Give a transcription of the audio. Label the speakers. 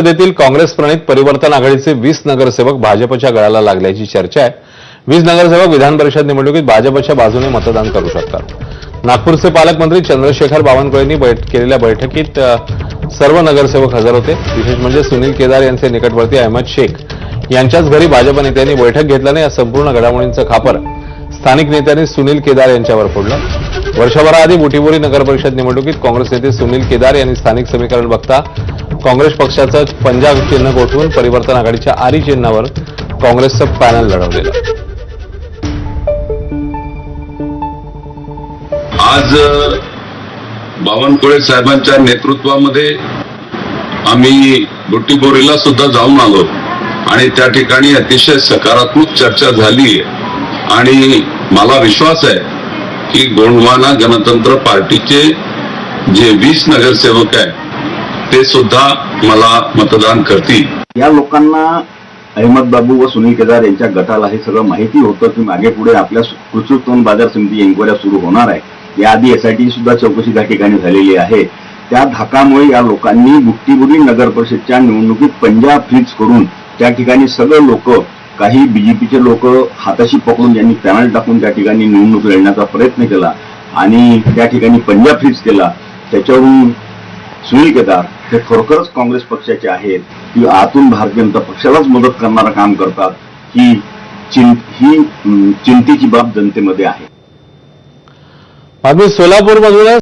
Speaker 1: देतील काँग्रेस प्रणित परिवर्तन आघाडीचे 20 नगरसेवक भाजपच्या गळाला लागल्याची चर्चा आहे। 20 नगरसेवक विधान परिषद निवडणुकीत भाजपच्या बाजूने मतदान करू शकतात। नागपूरचे पालकमंत्री चंद्रशेखर बावनकुळेंनी केलेल्या बैठकीत सर्व नगरसेवक हजर होते। विशेष म्हणजे सुनील केदार यांचे निकटवर्ती अहमद शेख यांच्याच घरी भाजप नेत्यांनी बैठक घेतल्याने या संपूर्ण घडामोडींचं खापर स्थानिक नेत्यांनी सुनील केदार यांच्यावर फोडलं। वर्षभराआधी बुटीबोरी नगरपरिषद निवडणुकीत काँग्रेस नेते सुनील केदार यांनी स्थानिक समीकरण बघता काँग्रेस पक्षाचं पंजाब चिन्ह गोठवून परिवर्तन आघाडीच्या आरी चिन्हावर काँग्रेसचं पॅनल लढवलेलं।
Speaker 2: आज बावनकुळे साहेबांच्या नेतृत्वामध्ये आम्ही बुटीबोरीला सुद्धा जाऊन आलो आणि त्या ठिकाणी अतिशय सकारात्मक चर्चा झाली आणि मला विश्वास आहे की गोंडवाना गणतंत्र पार्टीचे जे 20 नगरसेवक आहेत ते सुद्धा मला मतदान करतील।
Speaker 3: या लोकांना अहमद बाबू व सुनील केदार यांच्या गटाला हे सगळं माहिती होतं की मागे पुढे आपल्या कृषी उत्पन्न बाजार समिती एन्क्वायरी सुरू होणार आहे। याआधी एसआयटी सुद्धा चौकशी त्या ठिकाणी झालेली आहे। त्या धाकामुळे या लोकांनी बुट्टीबोरी नगर परिषदच्या निवडणुकीत पंजाब फ्रीज करून त्या ठिकाणी सगळे लोक, काही बीजेपीचे लोक हाताशी पकडून यांनी पॅनल टाकून त्या ठिकाणी निवडणूक लढण्याचा प्रयत्न केला आणि त्या ठिकाणी पंजाब फ्रीज केला। त्याच्यावरून सुनील केदार हे खरोखरच काँग्रेस पक्षाचे आहेत की आतून भारतीय जनता पक्षालाच मदत करणारं काम करतात, ही चिंतेची बाब जनतेमध्ये आहे।
Speaker 1: सोलापूरमधून